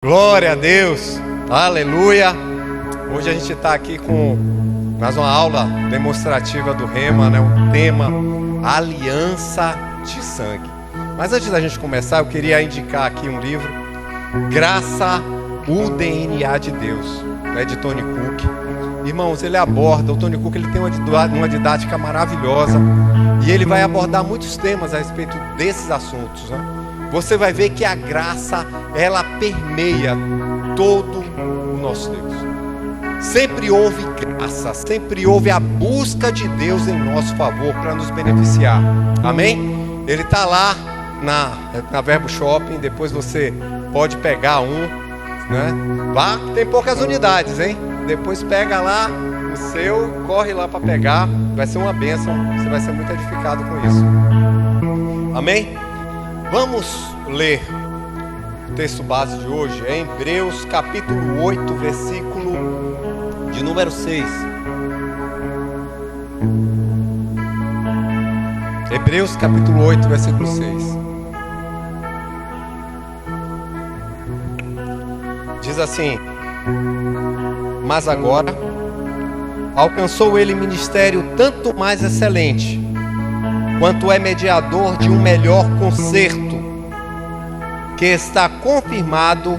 Glória a Deus, aleluia. Hoje a gente está aqui com mais uma aula demonstrativa do Rema, né? O tema Aliança de Sangue. Mas antes da gente começar, eu queria indicar aqui um livro, Graça, o DNA de Deus, né? De Tony Cook. Irmãos, ele aborda, o Tony Cook ele tem uma didática maravilhosa e ele vai abordar muitos temas a respeito desses assuntos, né? Você vai ver que a graça, ela permeia todo o nosso Deus. Sempre houve graça, sempre houve a busca de Deus em nosso favor para nos beneficiar. Amém? Ele está lá na Verbo Shopping, depois você pode pegar um, né? Lá tem poucas unidades, hein? Depois pega lá o seu, corre lá para pegar, vai ser uma bênção, você vai ser muito edificado com isso. Amém? Vamos ler o texto base de hoje, é Hebreus capítulo 8, versículo de número 6. Hebreus capítulo 8, versículo 6. Diz assim: mas agora alcançou ele ministério tanto mais excelente, quanto é mediador de um melhor concerto, que está confirmado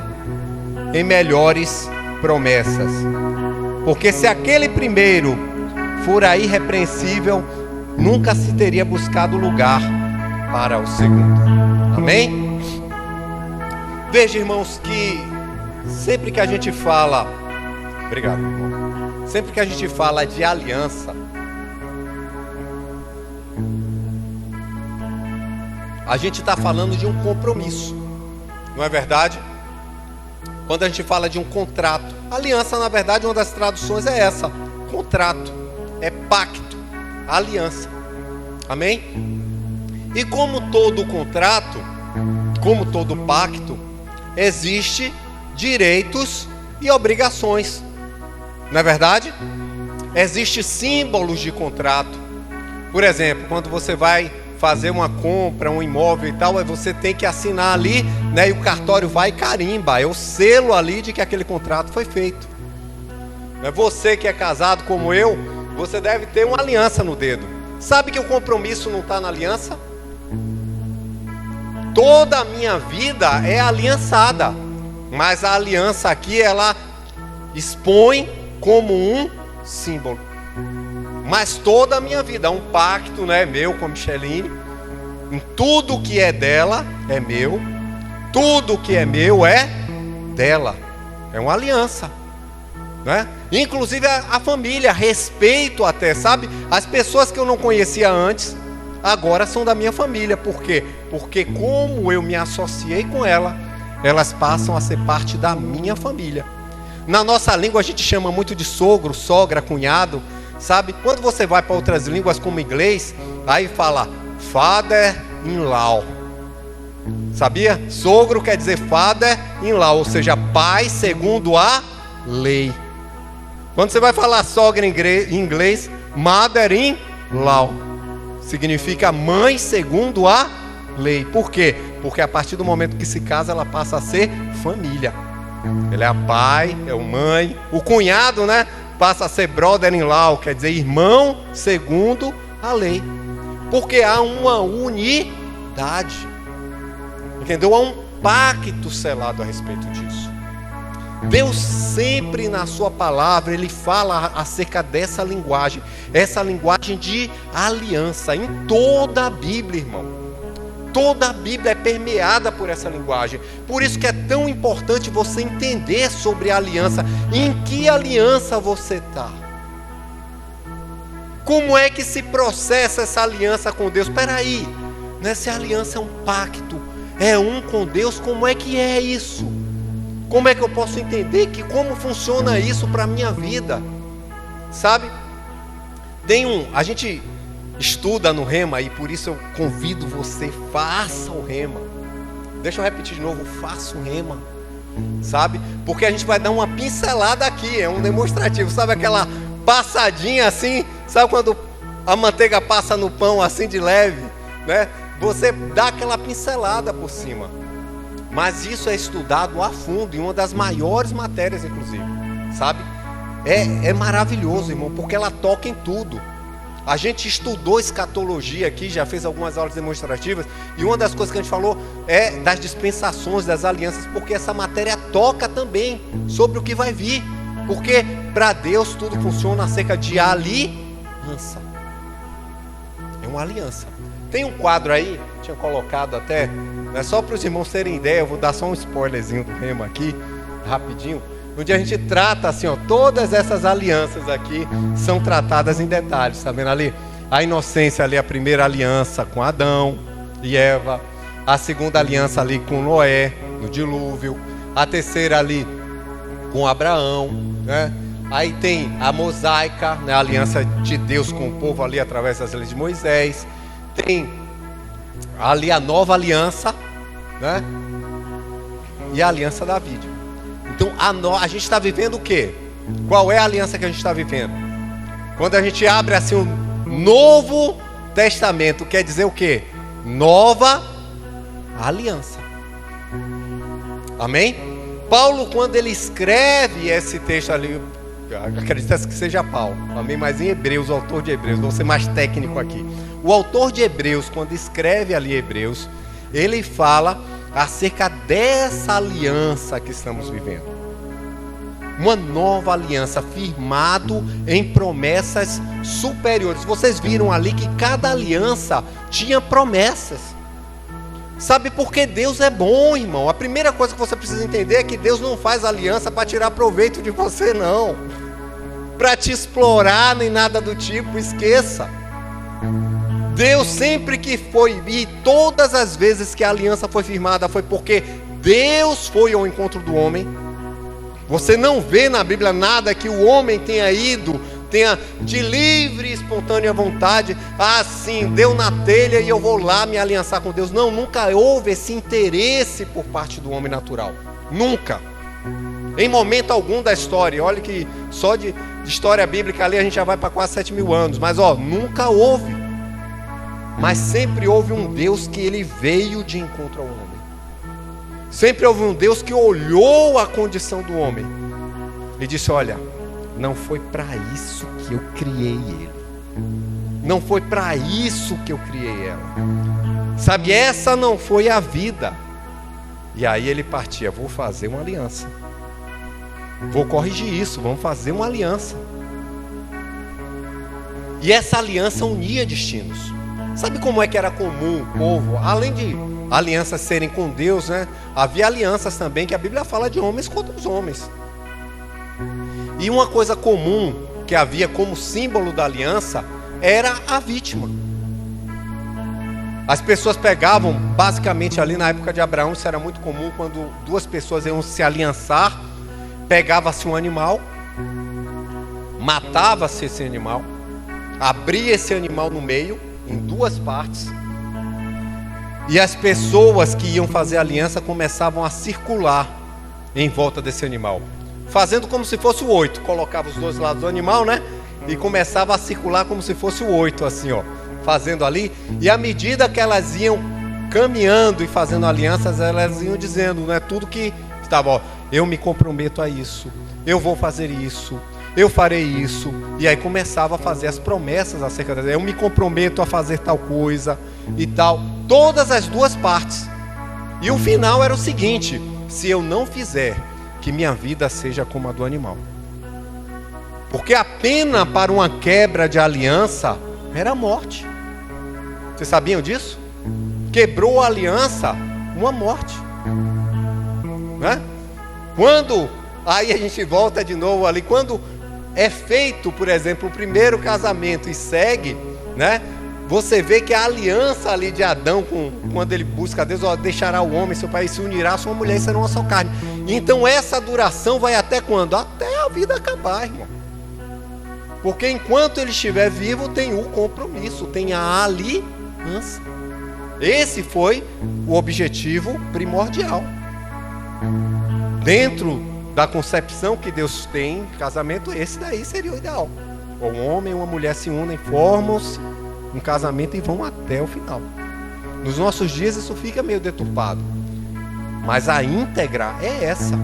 em melhores promessas. Porque se aquele primeiro fora irrepreensível, nunca se teria buscado lugar para o segundo. Amém? Veja, irmãos, que sempre que a gente fala... Obrigado, irmão. Sempre que a gente fala de aliança, a gente está falando de um compromisso, não é verdade? Quando a gente fala de um contrato, aliança, na verdade, uma das traduções é essa: contrato, é pacto, aliança. Amém? E como todo contrato, como todo pacto, existe direitos e obrigações, não é verdade? Existem símbolos de contrato. Por exemplo, quando você vai fazer uma compra, um imóvel e tal, aí você tem que assinar ali, né? E o cartório vai e carimba, é o selo ali de que aquele contrato foi feito. Você que é casado como eu, você deve ter uma aliança no dedo. Sabe que o compromisso não está na aliança? Toda a minha vida é aliançada, mas a aliança aqui, ela expõe como um símbolo. Mas toda a minha vida é um pacto, né, meu com a Micheline. Em tudo que é dela é meu, tudo que é meu é dela. É uma aliança, né? Inclusive a família, respeito até, sabe? As pessoas que eu não conhecia antes, agora são da minha família. Por quê? Porque como eu me associei com ela, elas passam a ser parte da minha família. Na nossa língua a gente chama muito de sogro, sogra, cunhado. Sabe, quando você vai para outras línguas como inglês, aí fala father-in-law. Sabia? Sogro quer dizer father-in-law, ou seja, pai segundo a lei. Quando você vai falar sogra em inglês, mother-in-law, significa mãe segundo a lei. Por quê? Porque a partir do momento que se casa, ela passa a ser família. Ele é a pai, é o mãe. O cunhado, né? Passa a ser brother-in-law, quer dizer irmão segundo a lei. Porque há uma unidade. Entendeu? Há um pacto selado a respeito disso. Deus sempre na sua palavra, Ele fala acerca dessa linguagem. Essa linguagem de aliança. Em toda a Bíblia, irmão. Toda a Bíblia é permeada por essa linguagem. Por isso que é tão importante você entender sobre a aliança. Em que aliança você está? Como é que se processa essa aliança com Deus? Espera aí, essa aliança é um pacto, é um com Deus. Como é que é isso? Como é que eu posso entender como funciona isso para a minha vida? Sabe? A gente estuda no Rema, e por isso eu convido você, faça o Rema. Deixa eu repetir de novo, faça o Rema. Sabe? Porque a gente vai dar uma pincelada aqui, é um demonstrativo. Sabe aquela passadinha assim? Sabe quando a manteiga passa no pão assim de leve, né? Você dá aquela pincelada por cima. Mas isso é estudado a fundo, em uma das maiores matérias, inclusive, sabe? É maravilhoso, irmão, porque ela toca em tudo. A gente estudou escatologia aqui, já fez algumas aulas demonstrativas, e uma das coisas que a gente falou é das dispensações, das alianças, porque essa matéria toca também sobre o que vai vir. Porque para Deus tudo funciona acerca de aliança. É uma aliança. Tem um quadro aí, tinha colocado até, é só para os irmãos terem ideia, eu vou dar só um spoilerzinho do Rema aqui, rapidinho. Onde a gente trata assim, ó, todas essas alianças aqui são tratadas em detalhes, tá vendo ali? A inocência ali, a primeira aliança com Adão e Eva, a segunda aliança ali com Noé, no dilúvio, a terceira ali com Abraão, né? Aí tem a mosaica, né? A aliança de Deus com o povo ali através das leis de Moisés, tem ali a nova aliança, né? E a aliança davídica. Então a gente está vivendo o quê? Qual é a aliança que a gente está vivendo? Quando a gente abre assim o Novo Testamento, quer dizer o quê? Nova aliança. Amém? Paulo, quando ele escreve esse texto ali, acredita que seja Paulo, amém? Mas em Hebreus, o autor de Hebreus, vou ser mais técnico aqui. O autor de Hebreus, quando escreve ali Hebreus, ele fala acerca dessa aliança que estamos vivendo. Uma nova aliança, firmado em promessas superiores. Vocês viram ali que cada aliança tinha promessas. Sabe por que Deus é bom, irmão? A primeira coisa que você precisa entender é que Deus não faz aliança para tirar proveito de você, não. Para te explorar, nem nada do tipo, esqueça. Deus sempre que foi, e todas as vezes que a aliança foi firmada, foi porque Deus foi ao encontro do homem. Você não vê na Bíblia nada que o homem tenha ido, tenha de livre e espontânea vontade, sim, deu na telha e eu vou lá me aliançar com Deus. Não, nunca houve esse interesse por parte do homem natural. Nunca. Em momento algum da história. Olha que só de história bíblica ali a gente já vai para quase 7.000 anos. Mas nunca houve. Mas sempre houve um Deus que ele veio de encontro ao homem. Sempre houve um Deus que olhou a condição do homem e disse: olha, não foi para isso que eu criei ele. Não foi para isso que eu criei ela. Sabe, essa não foi a vida. E aí ele partia: vou fazer uma aliança. Vou corrigir isso, vamos fazer uma aliança. E essa aliança unia destinos. Sabe como é que era comum o povo? Além de alianças serem com Deus, né? Havia alianças também que a Bíblia fala de homens contra os homens. E uma coisa comum que havia como símbolo da aliança era a vítima. As pessoas pegavam, basicamente ali na época de Abraão, isso era muito comum, quando duas pessoas iam se aliançar, pegava-se um animal, matava-se esse animal, abria esse animal no meio, em duas partes, e as pessoas que iam fazer aliança começavam a circular em volta desse animal, fazendo como se fosse o 8, colocava os dois lados do animal, né? E começava a circular como se fosse o 8, assim, ó, fazendo ali. E à medida que elas iam caminhando e fazendo alianças, elas iam dizendo, né, tudo que estava, ó, eu me comprometo a isso, eu vou fazer isso, eu farei isso. E aí começava a fazer as promessas acerca dela. Eu me comprometo a fazer tal coisa e tal. Todas as duas partes. E o final era o seguinte: se eu não fizer, que minha vida seja como a do animal. Porque a pena para uma quebra de aliança era a morte. Vocês sabiam disso? Quebrou a aliança, uma morte, né? Quando, aí a gente volta de novo ali, quando é feito, por exemplo, o primeiro casamento e segue, né? Você vê que a aliança ali de Adão, quando ele busca a Deus, ó, deixará o homem, seu pai, se unirá a sua mulher e serão uma só carne. Então essa duração vai até quando? Até a vida acabar, irmão. Porque enquanto ele estiver vivo, tem o compromisso, tem a aliança. Esse foi o objetivo primordial. Dentro da concepção que Deus tem, casamento, esse daí seria o ideal. Um homem e uma mulher se unem, formam-se um casamento e vão até o final. Nos nossos dias isso fica meio deturpado. Mas a íntegra é essa.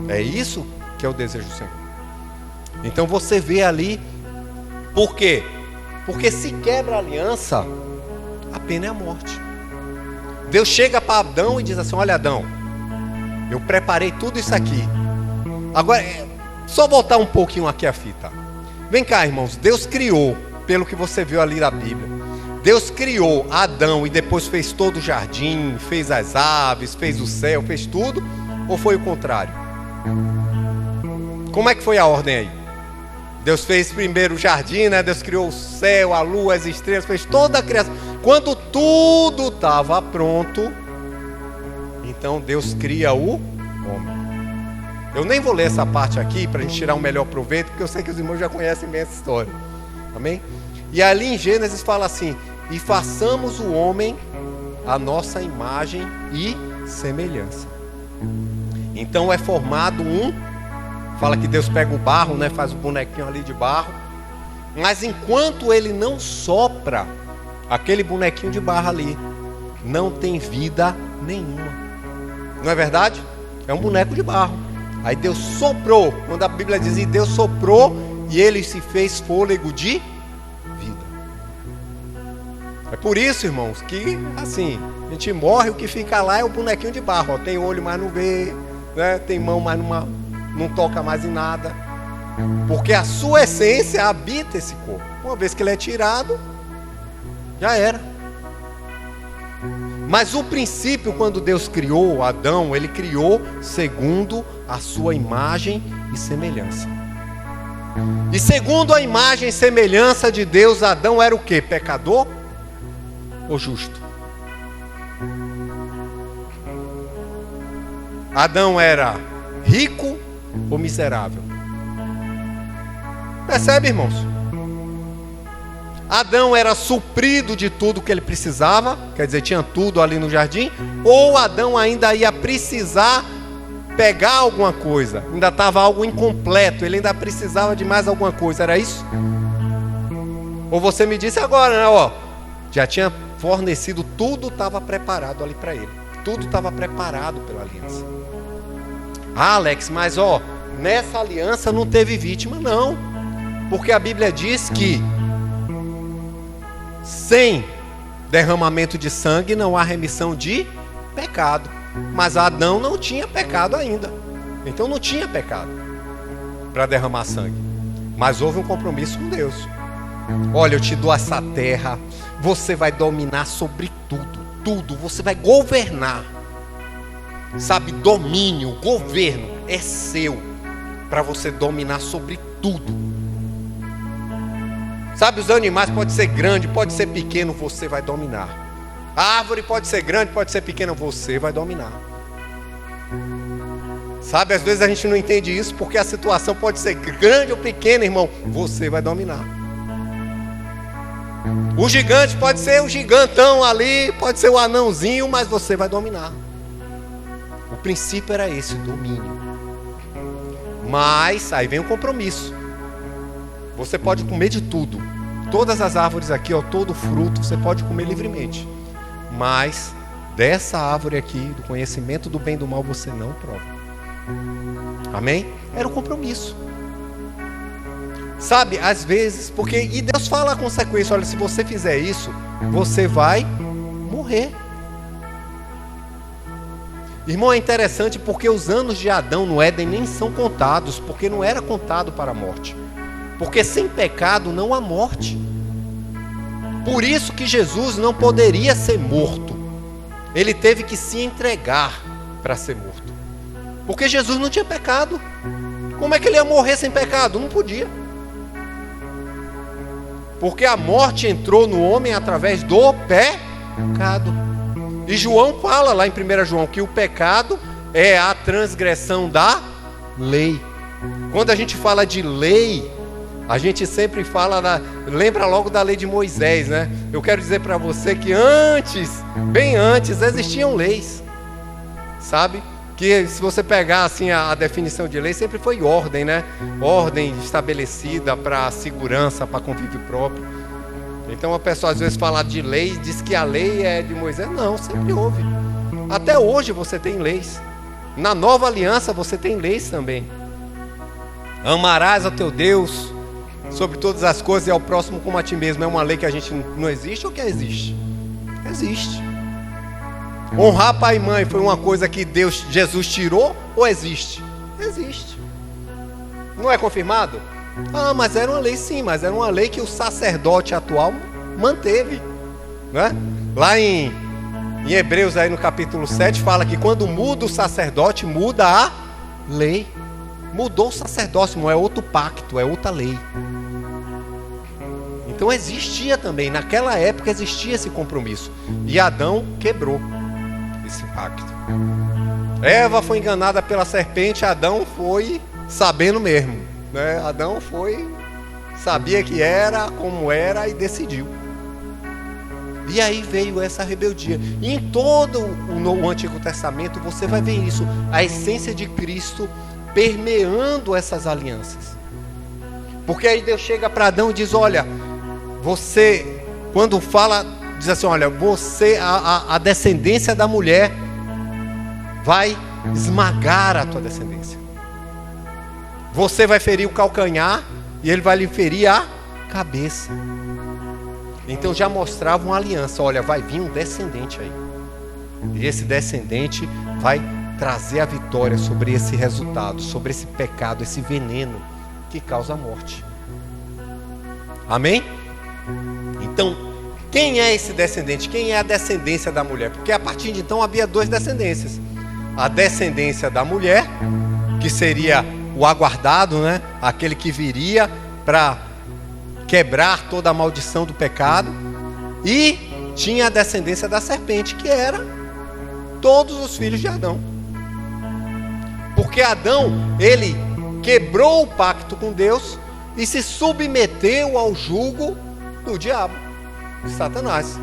É isso que é o desejo do Senhor. Então você vê ali. Por quê? Porque se quebra a aliança, a pena é a morte. Deus chega para Adão e diz assim: olha, Adão, eu preparei tudo isso aqui. Agora, só voltar um pouquinho aqui a fita. Vem cá, irmãos. Deus criou, pelo que você viu ali na Bíblia, Deus criou Adão e depois fez todo o jardim, fez as aves, fez o céu, fez tudo? Ou foi o contrário? Como é que foi a ordem aí? Deus fez primeiro o jardim, né? Deus criou o céu, a lua, as estrelas, fez toda a criação. Quando tudo estava pronto, então Deus cria o homem. Eu nem vou ler essa parte aqui para a gente tirar um melhor proveito, porque eu sei que os irmãos já conhecem bem essa história. Amém? E ali em Gênesis fala assim: e façamos o homem a nossa imagem e semelhança. Então é formado fala que Deus pega o barro, né, faz o bonequinho ali de barro, mas enquanto ele não sopra aquele bonequinho de barro ali, não tem vida nenhuma. Não é verdade? É um boneco de barro. Aí Deus soprou, quando a Bíblia diz que Deus soprou e ele se fez fôlego de vida. É por isso, irmãos, que assim, a gente morre, o que fica lá é o bonequinho de barro. Ó, tem olho, mas não vê, né? Tem mão, mas não toca mais em nada. Porque a sua essência habita esse corpo. Uma vez que ele é tirado, já era. Mas o princípio, quando Deus criou Adão, ele criou segundo a sua imagem e semelhança. E segundo a imagem e semelhança de Deus, Adão era o quê? Pecador ou justo? Adão era rico ou miserável? Percebe, irmãos? Adão era suprido de tudo que ele precisava, quer dizer, tinha tudo ali no jardim, ou Adão ainda ia precisar pegar alguma coisa, ainda estava algo incompleto, ele ainda precisava de mais alguma coisa, era isso? Ou você me disse agora, né, ó, já tinha fornecido, tudo estava preparado ali para ele, tudo estava preparado pela aliança. Ah, Alex, mas ó, nessa aliança não teve vítima, não, porque a Bíblia diz que sem derramamento de sangue não há remissão de pecado. Mas Adão não tinha pecado ainda. Então não tinha pecado para derramar sangue. Mas houve um compromisso com Deus. Olha, eu te dou essa terra, você vai dominar sobre tudo. Tudo, você vai governar. Sabe, domínio, governo é seu, para você dominar sobre tudo. Sabe, os animais pode ser grande, pode ser pequeno, você vai dominar. A árvore pode ser grande, pode ser pequena, você vai dominar. Sabe, às vezes a gente não entende isso, porque a situação pode ser grande ou pequena, irmão, você vai dominar. O gigante pode ser o gigantão ali, pode ser o anãozinho, mas você vai dominar. O princípio era esse, o domínio. Mas, aí vem o compromisso. Você pode comer de tudo. Todas as árvores aqui, ó, todo fruto, você pode comer livremente. Mas dessa árvore aqui, do conhecimento do bem e do mal, você não prova. Amém? Era o compromisso. Sabe, às vezes, e Deus fala a consequência, olha, se você fizer isso, você vai morrer. Irmão, é interessante porque os anos de Adão no Éden nem são contados, porque não era contado para a morte. Porque sem pecado não há morte. Por isso que Jesus não poderia ser morto. Ele teve que se entregar para ser morto. Porque Jesus não tinha pecado. Como é que ele ia morrer sem pecado? Não podia. Porque a morte entrou no homem através do pecado. E João fala lá em 1 João que o pecado é a transgressão da lei. Quando a gente fala de lei, a gente sempre fala, lembra logo da lei de Moisés, né? Eu quero dizer para você que bem antes, existiam leis. Sabe? Que se você pegar assim a definição de lei, sempre foi ordem, né? Ordem estabelecida para segurança, para convívio próprio. Então a pessoa às vezes fala de lei e diz que a lei é de Moisés. Não, sempre houve. Até hoje você tem leis. Na nova aliança você tem leis também. Amarás ao teu Deus sobre todas as coisas e ao próximo como a ti mesmo. É uma lei que a gente não existe ou que existe? Existe. Honrar pai e mãe foi uma coisa que Jesus tirou ou existe? Existe. Não é confirmado? Ah, mas era uma lei sim, mas era uma lei que o sacerdote atual manteve, né? Lá em Hebreus, aí no capítulo 7, fala que quando muda o sacerdote, muda a lei. Mudou o sacerdócio, não é outro pacto, é outra lei. Então existia também, naquela época existia esse compromisso. E Adão quebrou esse pacto. Eva foi enganada pela serpente, Adão foi sabendo mesmo, né? Adão sabia que era, como era e decidiu. E aí veio essa rebeldia. E em todo o Antigo Testamento você vai ver isso, a essência de Cristo permeando essas alianças. Porque aí Deus chega para Adão e diz: olha, você, quando fala, diz assim: olha, você, a descendência da mulher vai esmagar a tua descendência. Você vai ferir o calcanhar e ele vai lhe ferir a cabeça. Então já mostrava uma aliança. Olha, vai vir um descendente aí. E esse descendente vai trazer a vitória sobre esse resultado, sobre esse pecado, esse veneno que causa a morte. Amém? Então, quem é esse descendente? Quem é a descendência da mulher? Porque a partir de então havia duas descendências. A descendência da mulher, que seria o aguardado, né? Aquele que viria para quebrar toda a maldição do pecado. E tinha a descendência da serpente, que era todos os filhos de Adão. Porque Adão, ele quebrou o pacto com Deus e se submeteu ao jugo do diabo, de Satanás.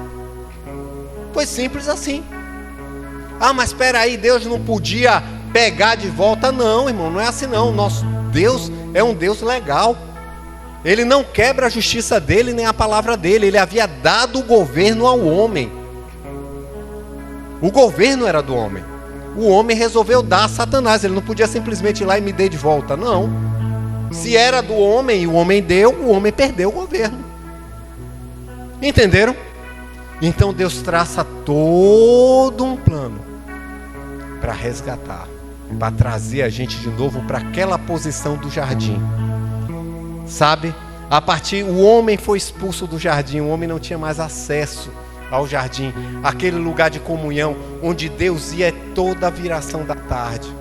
Foi simples assim. Ah, mas espera aí, Deus não podia pegar de volta? Não, irmão, não é assim não. Nosso Deus é um Deus legal. Ele não quebra a justiça dele, nem a palavra dele. Ele havia dado o governo ao homem. O governo era do homem. O homem resolveu dar a Satanás. Ele não podia simplesmente ir lá e me dê de volta. Não. Se era do homem e o homem deu, o homem perdeu o governo. Entenderam? Então Deus traça todo um plano para resgatar, para trazer a gente de novo para aquela posição do jardim. Sabe? O homem foi expulso do jardim, o homem não tinha mais acesso ao jardim, aquele lugar de comunhão, onde Deus ia toda a viração da tarde.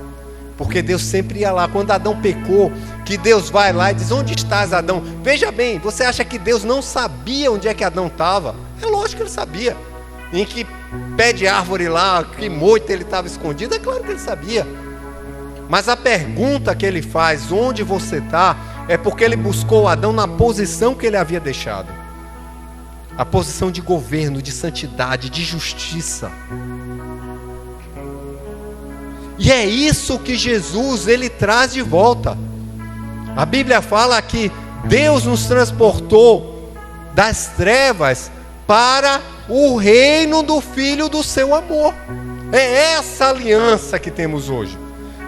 Porque Deus sempre ia lá. Quando Adão pecou, que Deus vai lá e diz: onde estás, Adão? Veja bem, você acha que Deus não sabia onde é que Adão estava? É lógico que ele sabia. Em que pé de árvore lá, que moita ele estava escondido, é claro que ele sabia. Mas a pergunta que ele faz, onde você está, é porque ele buscou Adão na posição que ele havia deixado. A posição de governo, de santidade, de justiça. E é isso que Jesus, ele traz de volta. A Bíblia fala que Deus nos transportou das trevas para o reino do Filho do seu amor. É essa aliança que temos hoje.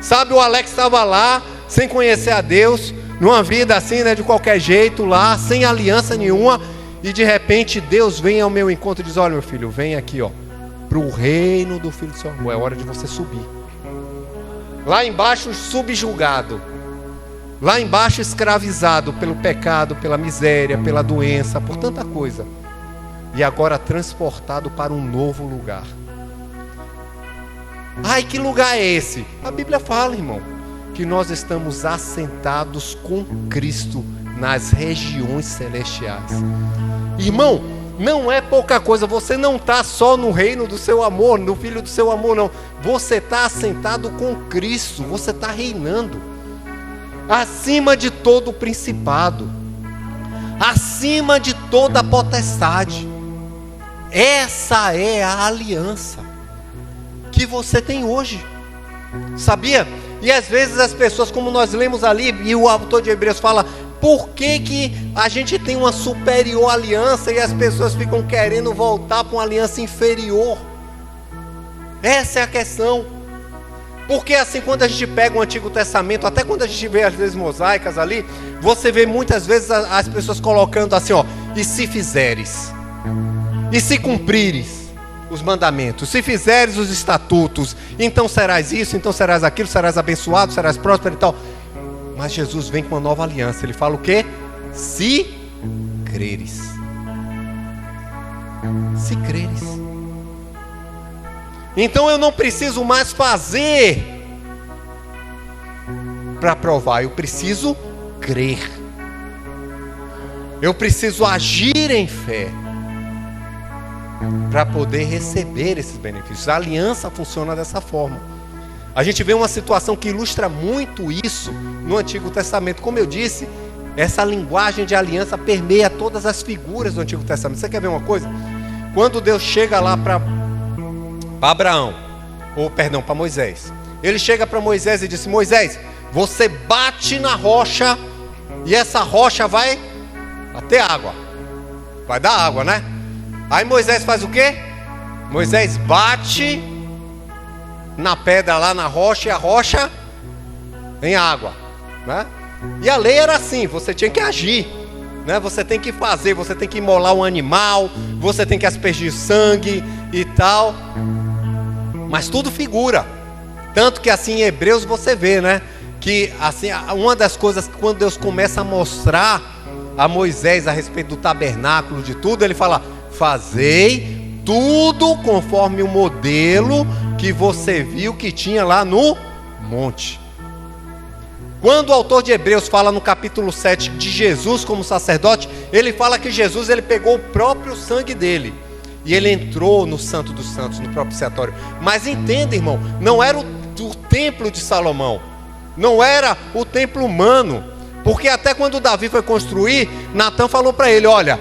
Sabe, o Alex estava lá, sem conhecer a Deus, numa vida assim, né, de qualquer jeito lá, sem aliança nenhuma, e de repente Deus vem ao meu encontro e diz: olha, meu filho, vem aqui, ó, para o reino do Filho do seu amor. É hora de você subir. Lá embaixo subjugado, lá embaixo escravizado pelo pecado, pela miséria, pela doença, por tanta coisa, e agora transportado para um novo lugar. Ai, que lugar é esse? A Bíblia fala, irmão, que nós estamos assentados com Cristo nas regiões celestiais. Irmão, não é pouca coisa. Você não está só no reino do seu amor, no Filho do seu amor, não. Você está assentado com Cristo. Você está reinando acima de todo o principado, acima de toda a potestade. Essa é a aliança que você tem hoje. Sabia? E às vezes as pessoas, como nós lemos ali, e o autor de Hebreus fala: por que a gente tem uma superior aliança e as pessoas ficam querendo voltar para uma aliança inferior? Essa é a questão. Porque assim, quando a gente pega o Antigo Testamento, até quando a gente vê as leis mosaicas ali, você vê muitas vezes as pessoas colocando assim, ó, e se fizeres, e se cumprires os mandamentos, se fizeres os estatutos, então serás isso, então serás aquilo, serás abençoado, serás próspero e tal. Mas Jesus vem com uma nova aliança, ele fala o quê? Se creres. Se creres. Então eu não preciso mais fazer para provar, eu preciso crer. Eu preciso agir em fé para poder receber esses benefícios. A aliança funciona dessa forma. A gente vê uma situação que ilustra muito isso no Antigo Testamento. Como eu disse, essa linguagem de aliança permeia todas as figuras do Antigo Testamento. Você quer ver uma coisa? Quando Deus chega lá para Abraão, para Moisés, ele chega para Moisés e disse: Moisés, você bate na rocha e essa rocha vai ter água, vai dar água, né? Aí Moisés faz o quê? Moisés bate na pedra lá na rocha e a rocha em água, né? E a lei era assim, você tinha que agir, né? Você tem que fazer, você tem que imolar um animal, você tem que aspergir sangue e tal. Mas tudo figura. Tanto que assim em Hebreus você vê, né? Que assim, uma das coisas que quando Deus começa a mostrar a Moisés a respeito do tabernáculo, de tudo, ele fala: fazei tudo conforme o modelo que você viu que tinha lá no monte. Quando o autor de Hebreus fala no capítulo 7 de Jesus como sacerdote, ele fala que Jesus ele pegou o próprio sangue dele e ele entrou no Santo dos Santos, no propiciatório. Mas entenda, irmão, não era o templo de Salomão, não era o templo humano, porque até quando Davi foi construir, Natã falou para ele: olha,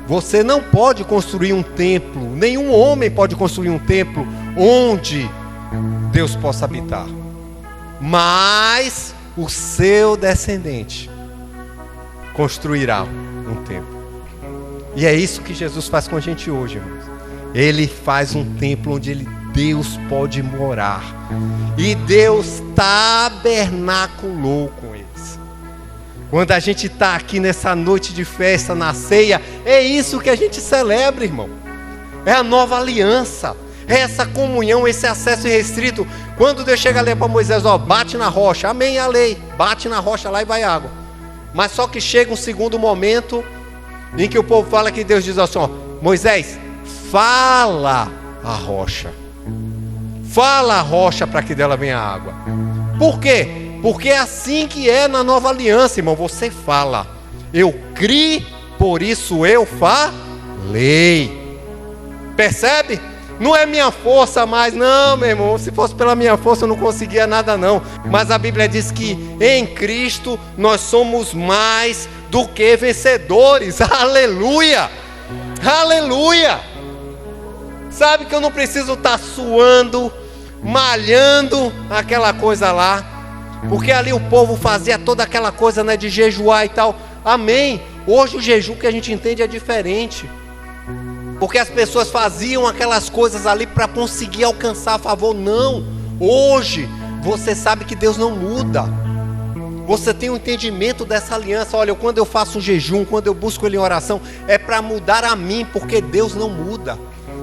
você não pode construir um templo, nenhum homem pode construir um templo onde Deus possa habitar, mas o seu descendente construirá um templo. E é isso que Jesus faz com a gente hoje, irmãos. Ele faz um templo onde Deus pode morar. E Deus tabernaculou com eles. Quando a gente está aqui nessa noite de festa, na ceia, é isso que a gente celebra, irmão. É a nova aliança. É essa comunhão, esse acesso irrestrito. Quando Deus chega ali para Moisés, ó, bate na rocha, amém, a lei. Bate na rocha lá e vai água. Mas só que chega um segundo momento em que o povo fala, que Deus diz assim, ó: Moisés, fala a rocha. Fala a rocha para que dela venha água. Por quê? Porque é assim que é na nova aliança, irmão. Você fala: eu criei, por isso eu falei. Percebe? Não é minha força mais, não, meu irmão. Se fosse pela minha força eu não conseguia nada não. Mas a Bíblia diz que em Cristo nós somos mais do que vencedores. Aleluia! Aleluia! Sabe que eu não preciso estar suando, malhando aquela coisa lá, porque ali o povo fazia toda aquela coisa, né, de jejuar e tal. Amém. Hoje o jejum que a gente entende é diferente, porque as pessoas faziam aquelas coisas ali para conseguir alcançar favor. Não, hoje você sabe que Deus não muda. Você tem um entendimento dessa aliança. Olha, quando eu faço um jejum, quando eu busco Ele em oração, é para mudar a mim, porque Deus não muda.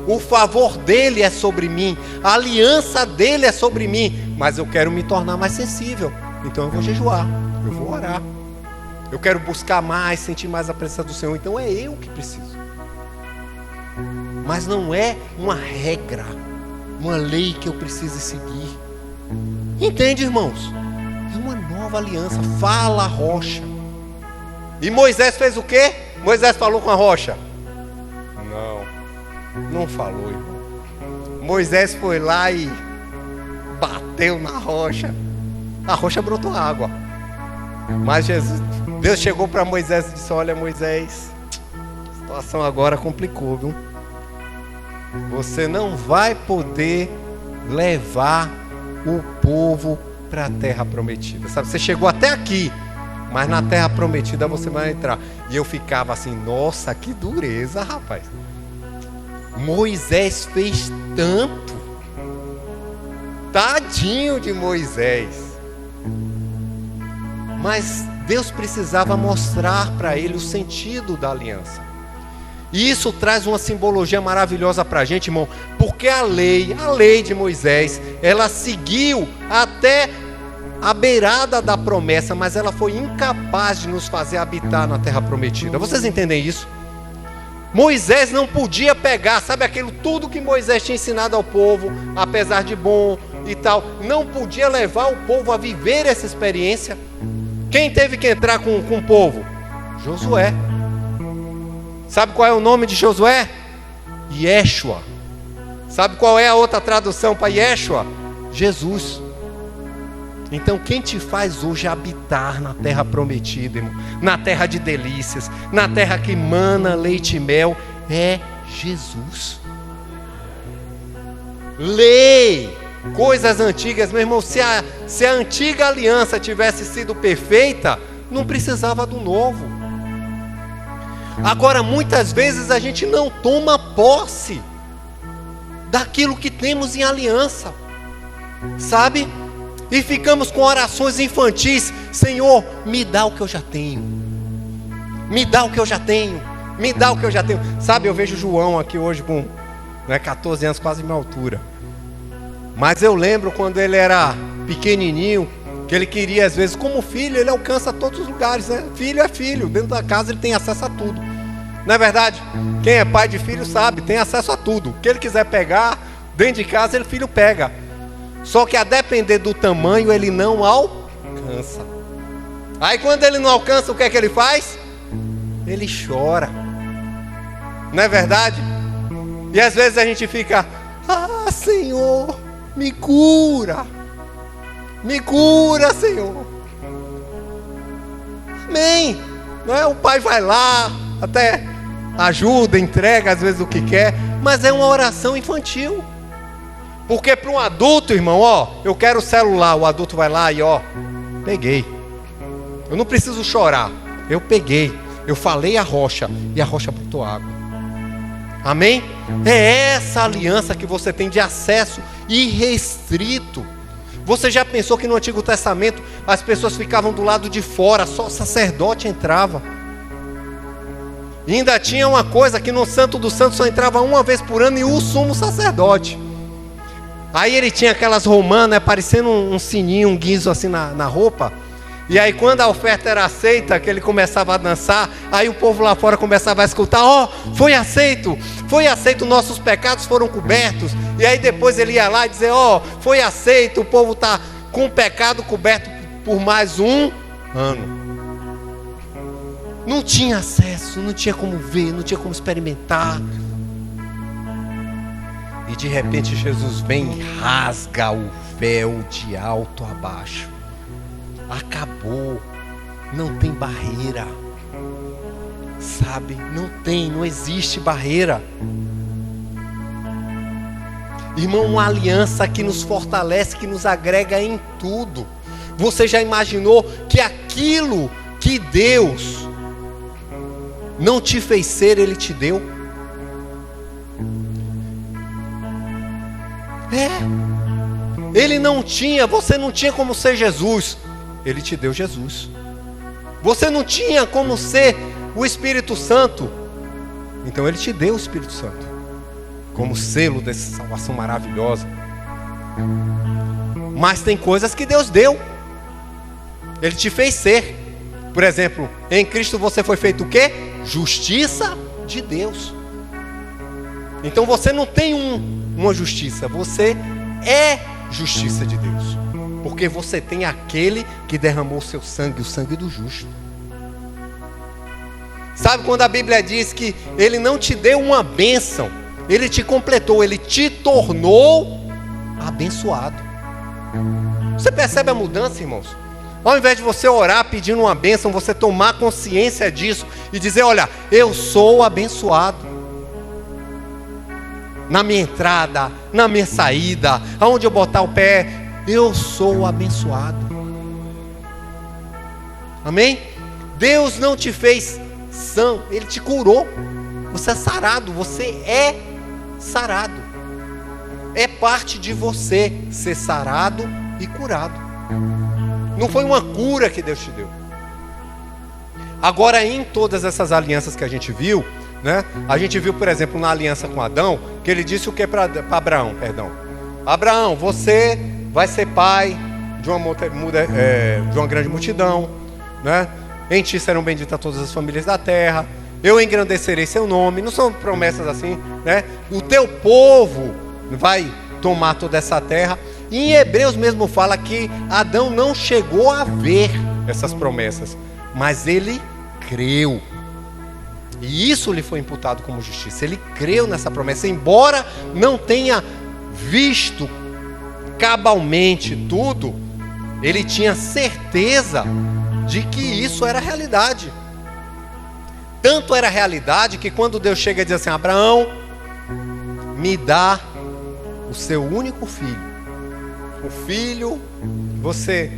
O favor dele é sobre mim, a aliança dele é sobre mim, mas eu quero me tornar mais sensível, então eu vou jejuar, eu vou orar, eu quero buscar mais, sentir mais a presença do Senhor. Então é eu que preciso, mas não é uma regra, uma lei que eu preciso seguir. Entende, irmãos? É uma nova aliança. Fala a rocha. E Moisés fez o quê? Moisés falou com a rocha? Não falou, irmão. Moisés foi lá e bateu na rocha. A rocha brotou água. Mas Deus chegou para Moisés e disse: olha, Moisés, a situação agora complicou, viu? Você não vai poder levar o povo para a terra prometida. Sabe, você chegou até aqui, mas na terra prometida você vai entrar. E eu ficava assim: nossa, que dureza, rapaz. Moisés fez tanto Tadinho de Moisés. Mas Deus precisava mostrar para ele o sentido da aliança. E isso traz uma simbologia maravilhosa para a gente, irmão, porque a lei de Moisés, ela seguiu até a beirada da promessa, mas ela foi incapaz de nos fazer habitar na terra prometida. Vocês entendem isso? Moisés não podia pegar, sabe aquilo tudo que Moisés tinha ensinado ao povo, apesar de bom e tal, não podia levar o povo a viver essa experiência. Quem teve que entrar com o povo? Josué. Sabe qual é o nome de Josué? Yeshua. Sabe qual é a outra tradução para Yeshua? Jesus. Então quem te faz hoje habitar na terra prometida, irmão, na terra de delícias, na terra que mana leite e mel, é Jesus. Lei, coisas antigas, meu irmão, se a antiga aliança tivesse sido perfeita, não precisava do novo. Agora, muitas vezes a gente não toma posse daquilo que temos em aliança, sabe? E ficamos com orações infantis: Senhor, me dá o que eu já tenho, me dá o que eu já tenho, me dá o que eu já tenho. Sabe, eu vejo o João aqui hoje com 14 anos, quase minha altura. Mas eu lembro quando ele era pequenininho, que ele queria, às vezes, como filho, ele alcança todos os lugares, né? Filho é filho, dentro da casa ele tem acesso a tudo. Não é verdade? Quem é pai de filho sabe, tem acesso a tudo. O que ele quiser pegar, dentro de casa, ele filho pega. Só que a depender do tamanho, ele não alcança. Aí quando ele não alcança, o que é que ele faz? Ele chora. Não é verdade? E às vezes a gente fica: ah, Senhor, me cura. Me cura, Senhor. Amém. Não é? O pai vai lá, até ajuda, entrega às vezes o que quer, mas é uma oração infantil. Porque para um adulto, irmão, ó, eu quero o celular, o adulto vai lá e ó, peguei. Eu não preciso chorar, eu peguei. Eu falei a rocha e a rocha botou água. Amém? É essa aliança que você tem de acesso irrestrito. Você já pensou que no Antigo Testamento as pessoas ficavam do lado de fora, só o sacerdote entrava? E ainda tinha uma coisa, que no Santo dos Santos só entrava uma vez por ano, e o sumo sacerdote. Aí ele tinha aquelas romanas, parecendo um sininho, um guinzo assim na roupa. E aí quando a oferta era aceita, que ele começava a dançar, aí o povo lá fora começava a escutar: ó, foi aceito, nossos pecados foram cobertos. E aí depois ele ia lá e dizia: ó, foi aceito, o povo está com o pecado coberto por mais um ano. Não tinha acesso, não tinha como ver, não tinha como experimentar. E de repente Jesus vem e rasga o véu de alto a baixo. Acabou, não tem barreira, sabe? Não existe barreira. Irmão, uma aliança que nos fortalece, que nos agrega em tudo. Você já imaginou que aquilo que Deus não te fez ser, Ele te deu? Ele não tinha, você não tinha como ser Jesus, Ele te deu Jesus. Você não tinha como ser o Espírito Santo, então Ele te deu o Espírito Santo como selo dessa salvação maravilhosa. Mas tem coisas que Deus deu, Ele te fez ser. Por exemplo, em Cristo você foi feito o quê? Justiça de Deus. Então você não tem uma justiça, você é justiça de Deus, porque você tem aquele que derramou seu sangue, o sangue do justo. Sabe quando a Bíblia diz que Ele não te deu uma bênção, Ele te completou, Ele te tornou abençoado. Você percebe a mudança, irmãos? Ao invés de você orar pedindo uma bênção, você tomar consciência disso e dizer: olha, eu sou abençoado. Na minha entrada, na minha saída, aonde eu botar o pé, eu sou abençoado. Amém? Deus não te fez são, Ele te curou. Você é sarado, você é sarado. É parte de você ser sarado e curado. Não foi uma cura que Deus te deu. Agora, em todas essas alianças que a gente viu, né? A gente viu, por exemplo, na aliança com Adão, que ele disse o que para Abraão, Abraão, você vai ser pai de uma grande multidão, né? Em ti serão benditas todas as famílias da terra, eu engrandecerei seu nome. Não são promessas assim, né? O teu povo vai tomar toda essa terra. E em Hebreus mesmo fala que Adão não chegou a ver essas promessas, mas ele creu. E isso lhe foi imputado como justiça. Ele creu nessa promessa, embora não tenha visto cabalmente tudo, ele tinha certeza de que isso era realidade. Tanto era realidade que quando Deus chega e diz assim: Abraão, me dá o seu único filho, o filho que você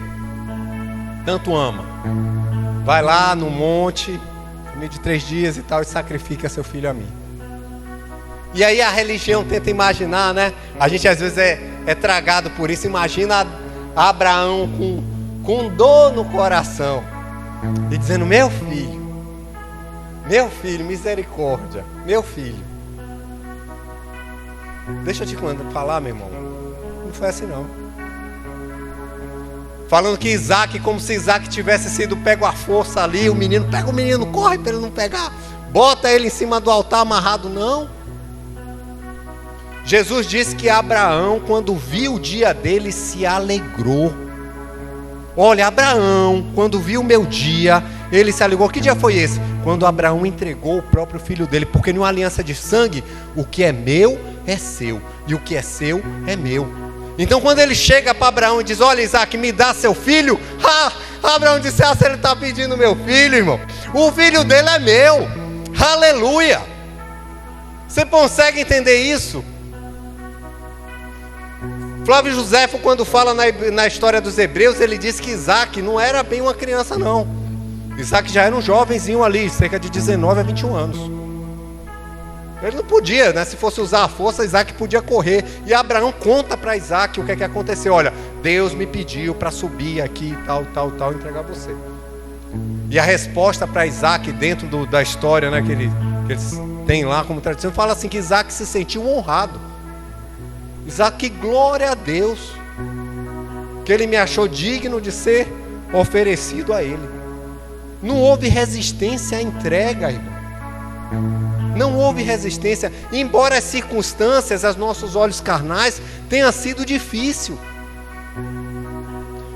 tanto ama, vai lá no monte, no meio de 3 dias e tal, e sacrifica seu filho a mim. E aí a religião tenta imaginar, né? A gente às vezes é tragado por isso. Imagina Abraão com dor no coração e dizendo: meu filho, misericórdia, meu filho. Deixa eu te falar, meu irmão, não foi assim não. Falando que Isaac, como se Isaac tivesse sido pego à força ali, o menino, pega o menino, corre para ele não pegar, bota ele em cima do altar amarrado, não. Jesus disse que Abraão, quando viu o dia dele, se alegrou. Olha, Abraão, quando viu o meu dia, ele se alegrou. Que dia foi esse? Quando Abraão entregou o próprio filho dele. Porque numa aliança de sangue, o que é meu é seu, e o que é seu é meu. Então quando ele chega para Abraão e diz: olha, Isaac, me dá seu filho. Abraão disse: se ele está pedindo meu filho, irmão, o filho dele é meu. Aleluia. Você consegue entender isso? Flávio Joséfo, quando fala na história dos Hebreus, ele diz que Isaac não era bem uma criança não. Isaac já era um jovenzinho ali, cerca de 19 a 21 anos. Ele não podia, né? Se fosse usar a força, Isaac podia correr. E Abraão conta para Isaac o que é que aconteceu. Olha, Deus me pediu para subir aqui, tal, e entregar você. E a resposta para Isaac, dentro da história, né, que eles têm lá como tradição, fala assim que Isaac se sentiu honrado. Isaac, glória a Deus, que ele me achou digno de ser oferecido a ele. Não houve resistência à entrega, irmão. Não houve resistência, embora as circunstâncias, aos nossos olhos carnais, tenha sido difícil.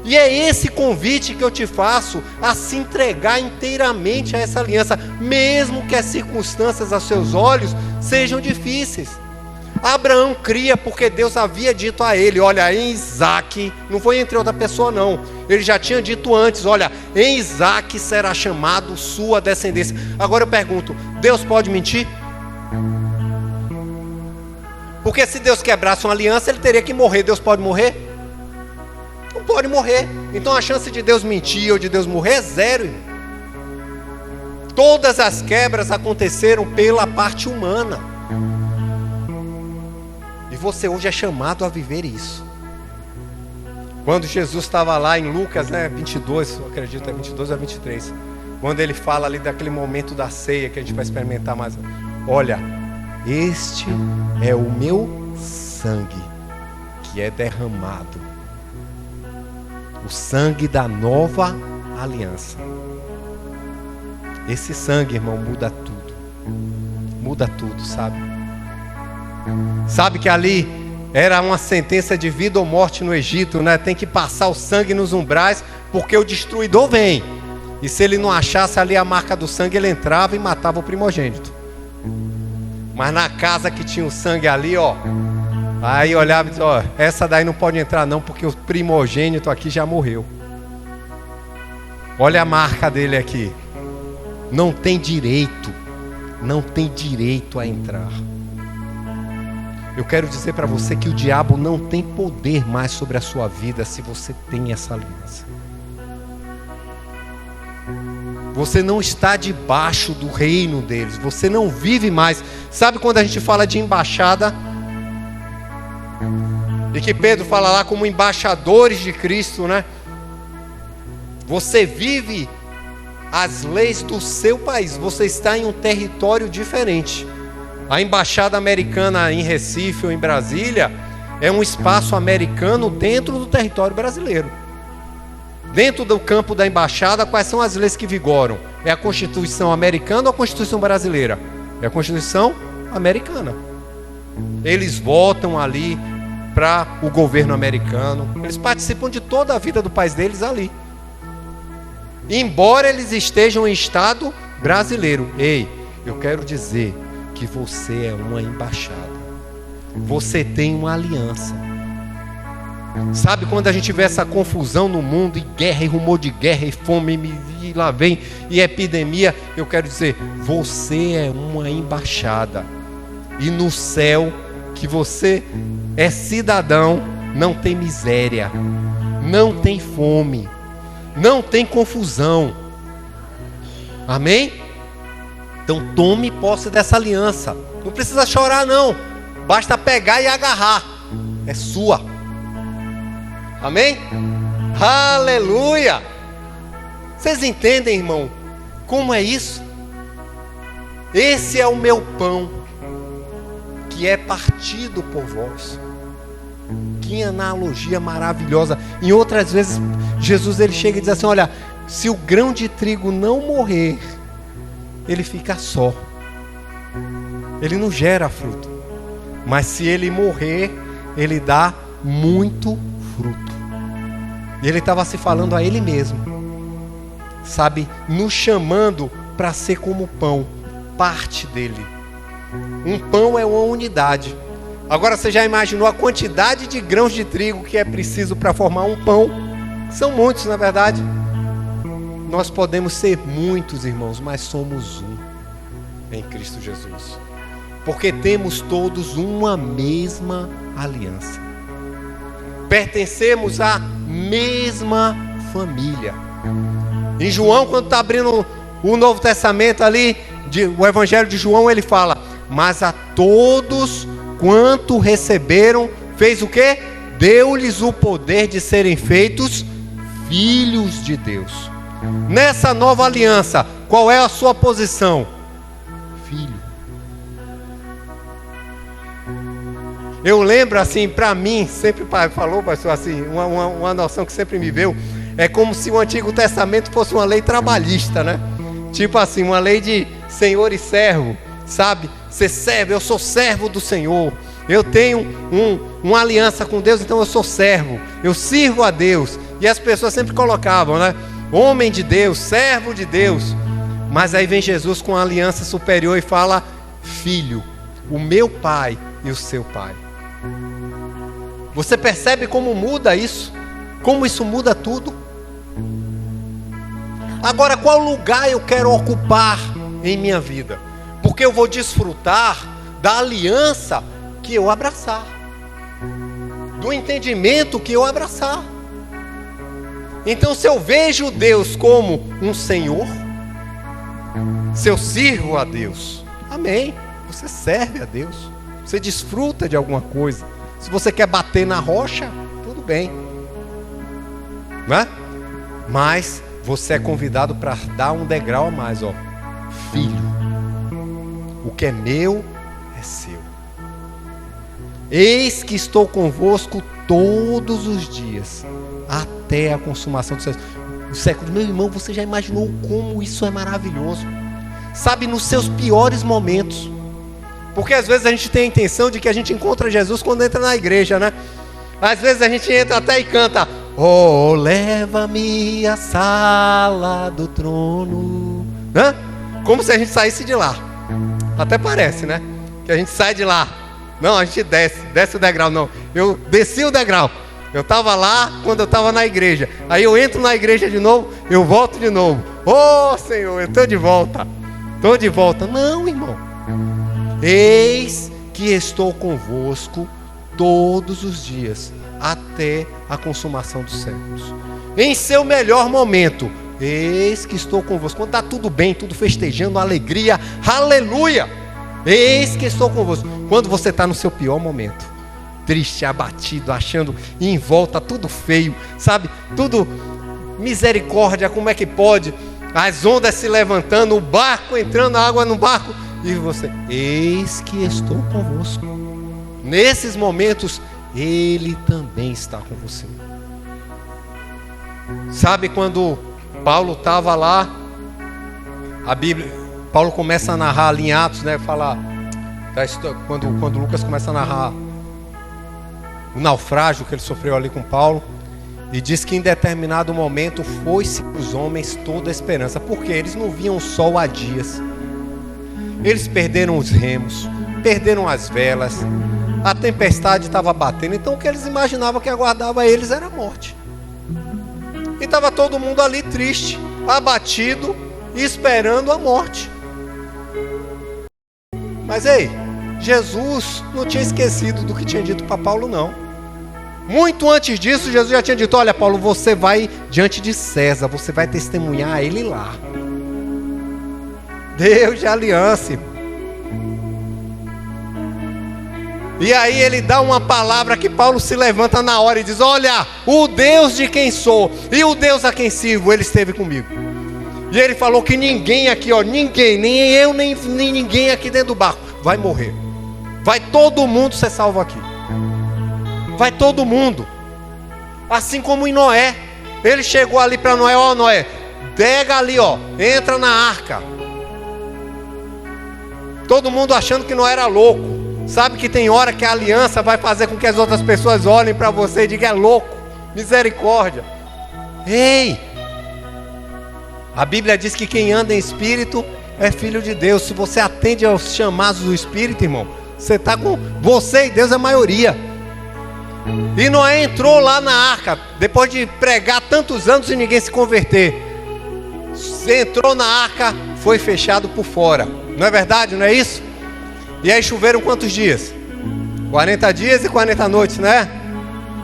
E é esse convite que eu te faço, a se entregar inteiramente a essa aliança, mesmo que as circunstâncias aos seus olhos sejam difíceis. Abraão cria porque Deus havia dito a ele: olha, em Isaac, não foi entre outra pessoa não, ele já tinha dito antes: olha, em Isaac será chamado sua descendência. Agora eu pergunto, Deus pode mentir? Porque se Deus quebrasse uma aliança, ele teria que morrer. Deus pode morrer? Não pode morrer. Então a chance de Deus mentir ou de Deus morrer é zero, irmão. Todas as quebras aconteceram pela parte humana. E você hoje é chamado a viver isso. Quando Jesus estava lá em Lucas, 22, eu acredito, é 22 a 23. Quando ele fala ali daquele momento da ceia que a gente vai experimentar mais. Olha, este é o meu sangue que é derramado. O sangue da nova aliança. Esse sangue, irmão, muda tudo. Muda tudo, sabe? Sabe que ali era uma sentença de vida ou morte no Egito, né? Tem que passar o sangue nos umbrais, porque o destruidor vem. E se ele não achasse ali a marca do sangue, ele entrava e matava o primogênito. Mas na casa que tinha o sangue ali, ó, aí olhava e dizia: ó, essa daí não pode entrar não, porque o primogênito aqui já morreu. Olha a marca dele aqui. Não tem direito a entrar. Eu quero dizer para você que o diabo não tem poder mais sobre a sua vida se você tem essa aliança. Você não está debaixo do reino deles, você não vive mais. Sabe quando a gente fala de embaixada? que Pedro fala lá como embaixadores de Cristo, né? Você vive as leis do seu país, você está em um território diferente. A embaixada americana em Recife ou em Brasília é um espaço americano dentro do território brasileiro. Dentro do campo da embaixada, quais são as leis que vigoram? É a Constituição americana ou a Constituição brasileira? É a Constituição americana. Eles votam ali para o governo americano. Eles participam de toda a vida do país deles ali. Embora eles estejam em estado brasileiro. Ei, eu quero dizer que você é uma embaixada. Você tem uma aliança. Sabe quando a gente vê essa confusão no mundo, e guerra, e rumor de guerra, e fome, e lá vem, e epidemia, eu quero dizer, você é uma embaixada. E no céu, que você é cidadão, não tem miséria, não tem fome, não tem confusão. Amém? Então tome posse dessa aliança. Não precisa chorar não, basta pegar e agarrar. É sua. Amém? Aleluia! Vocês entendem, irmão, como é isso? Esse é o meu pão, que é partido por vós. Que analogia maravilhosa. Em outras vezes, Jesus ele chega e diz assim, olha, se o grão de trigo não morrer, ele fica só. Ele não gera fruto. Mas se ele morrer, ele dá muito fruto. E ele estava se falando a ele mesmo, sabe, nos chamando para ser como pão, parte dele. Um pão é uma unidade. Agora você já imaginou a quantidade de grãos de trigo que é preciso para formar um pão? São muitos, na verdade. Nós podemos ser muitos, irmãos, mas somos um em Cristo Jesus, porque temos todos uma mesma aliança. Pertencemos à mesma família. Em João, quando está abrindo o Novo Testamento ali, o Evangelho de João, ele fala, mas a todos quanto receberam, fez o quê? Deu-lhes o poder de serem feitos filhos de Deus. Nessa nova aliança, qual é a sua posição? Filho. Eu lembro assim, para mim, sempre falou, pastor, assim, uma noção que sempre me veio, é como se o Antigo Testamento fosse uma lei trabalhista, né? Tipo assim, uma lei de senhor e servo, sabe? Ser servo, eu sou servo do Senhor, eu tenho uma aliança com Deus, então eu sou servo, eu sirvo a Deus. E as pessoas sempre colocavam, né? Homem de Deus, servo de Deus. Mas aí vem Jesus com a aliança superior e fala, filho, o meu pai e o seu pai. Você percebe como muda isso? Como isso muda tudo? Agora, qual lugar eu quero ocupar em minha vida? Porque eu vou desfrutar da aliança que eu abraçar, do entendimento que eu abraçar. Então, se eu vejo Deus como um Senhor, se eu sirvo a Deus, amém, você serve a Deus, você desfruta de alguma coisa. Se você quer bater na rocha, tudo bem, não é? Mas você é convidado para dar um degrau a mais, ó. Filho, o que é meu é seu. Eis que estou convosco todos os dias, até a consumação dos séculos. Meu irmão, você já imaginou como isso é maravilhoso? Sabe, nos seus piores momentos. Porque às vezes a gente tem a intenção de que a gente encontra Jesus quando entra na igreja, né? Às vezes a gente entra até e canta, oh, leva-me à sala do trono. Hã? Como se a gente saísse de lá. Até parece, né? Que a gente sai de lá. Não, a gente desce o degrau. Não, eu desci o degrau. Eu estava lá quando eu estava na igreja. Aí eu entro na igreja de novo, eu volto de novo. Oh, Senhor, eu estou de volta. Estou de volta. Não, irmão. Eis que estou convosco todos os dias, até a consumação dos séculos. Em seu melhor momento, eis que estou convosco. Quando está tudo bem, tudo festejando, alegria, aleluia. Eis que estou convosco. Quando você está no seu pior momento, triste, abatido, achando em volta tudo feio, sabe? Tudo misericórdia, como é que pode? As ondas se levantando, o barco entrando, a água no barco, e você, eis que estou convosco. Nesses momentos, Ele também está com você. Sabe quando Paulo estava lá, a Bíblia, Paulo começa a narrar ali em Atos, né? Falar, quando Lucas começa a narrar o naufrágio que ele sofreu ali com Paulo, e diz que em determinado momento foi-se os homens toda a esperança, porque eles não viam o sol há dias. Eles perderam os remos, perderam as velas, a tempestade estava batendo, então o que eles imaginavam que aguardava eles era a morte. E estava todo mundo ali triste, abatido, esperando a morte. Mas ei, Jesus não tinha esquecido do que tinha dito para Paulo, não. Muito antes disso, Jesus já tinha dito, olha Paulo, você vai diante de César, você vai testemunhar a ele lá. Deus de aliança. E aí ele dá uma palavra que Paulo se levanta na hora e diz, olha, o Deus de quem sou e o Deus a quem sirvo, ele esteve comigo. E ele falou que ninguém aqui, ó, ninguém, nem eu, nem ninguém aqui dentro do barco vai morrer. Vai todo mundo ser salvo aqui. Vai todo mundo. Assim como em Noé. Ele chegou ali para Noé, ó Noé, pega ali, ó, entra na arca. Todo mundo achando que Noé era louco. Sabe que tem hora que a aliança vai fazer com que as outras pessoas olhem para você e digam, é louco, misericórdia. Ei, a Bíblia diz que quem anda em espírito é filho de Deus. Se você atende aos chamados do Espírito, irmão, você está com você e Deus é a maioria. E Noé entrou lá na arca, depois de pregar tantos anos e ninguém se converter. Entrou na arca, foi fechado por fora. Não é verdade, não é isso? E aí choveram quantos dias? 40 dias e 40 noites, né?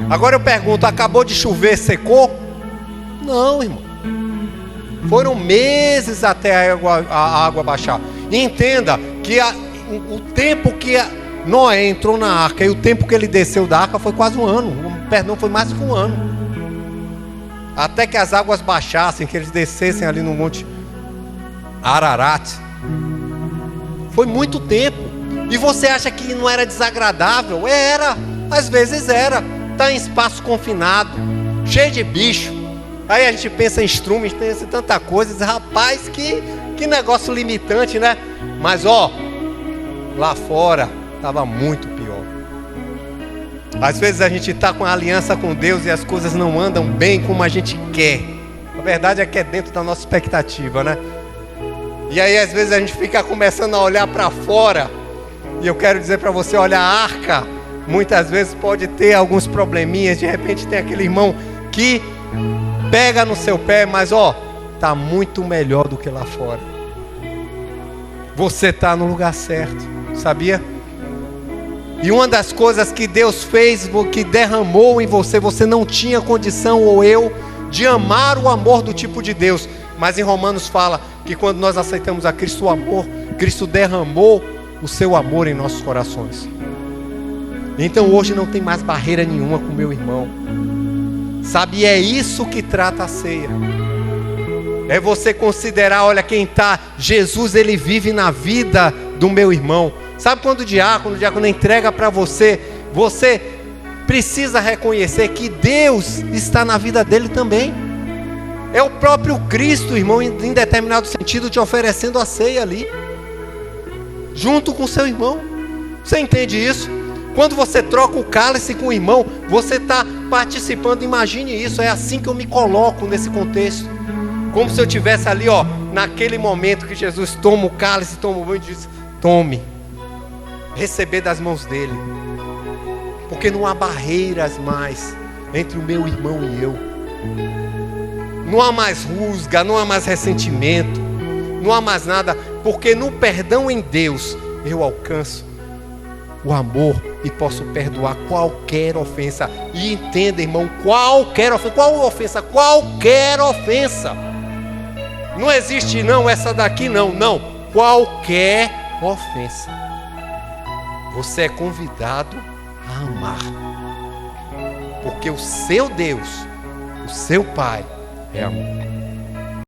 Agora eu pergunto, acabou de chover, secou? Não, irmão. Foram meses até a água baixar. E entenda que o tempo que Noé entrou na arca e o tempo que ele desceu da arca foi quase um ano. Perdão, foi mais que um ano. Até que as águas baixassem, que eles descessem ali no monte Ararat. Foi muito tempo. E você acha que não era desagradável? Era, às vezes era. Está em espaço confinado, cheio de bicho. Aí a gente pensa em estrumes, pensa em tanta coisa. Diz, rapaz, que negócio limitante, né? Mas ó, lá fora estava muito pior. Às vezes a gente está com a aliança com Deus e as coisas não andam bem como a gente quer. A verdade é que é dentro da nossa expectativa, né? E aí às vezes a gente fica começando a olhar para fora. E eu quero dizer para você, olha, a arca muitas vezes pode ter alguns probleminhas. De repente tem aquele irmão que pega no seu pé, mas ó, tá muito melhor do que lá fora. Você tá no lugar certo, sabia? E uma das coisas que Deus fez, que derramou em você, você não tinha condição, ou eu, de amar o amor do tipo de Deus. Mas em Romanos fala que quando nós aceitamos a Cristo, o amor, Cristo derramou o seu amor em nossos corações. Então hoje não tem mais barreira nenhuma com o meu irmão. Sabe, e é isso que trata a ceia. É você considerar, olha, quem está, Jesus, ele vive na vida do meu irmão. Sabe quando o diácono entrega para você, você precisa reconhecer que Deus está na vida dele também. É o próprio Cristo, irmão, em determinado sentido, te oferecendo a ceia ali, junto com seu irmão. Você entende isso? Quando você troca o cálice com o irmão, você está participando. Imagine isso, é assim que eu me coloco nesse contexto. Como se eu estivesse ali, ó, naquele momento que Jesus toma o cálice, toma o banho e diz, tome. Receber das mãos dele. Porque não há barreiras mais entre o meu irmão e eu. Não há mais rusga, não há mais ressentimento, não há mais nada. Porque no perdão em Deus, eu alcanço o amor e posso perdoar qualquer ofensa. E entenda, irmão, qualquer ofensa. Qual ofensa? Qualquer ofensa. Não existe não, essa daqui não. Não, qualquer ofensa. Você é convidado a amar. Porque o seu Deus, o seu Pai, é amor.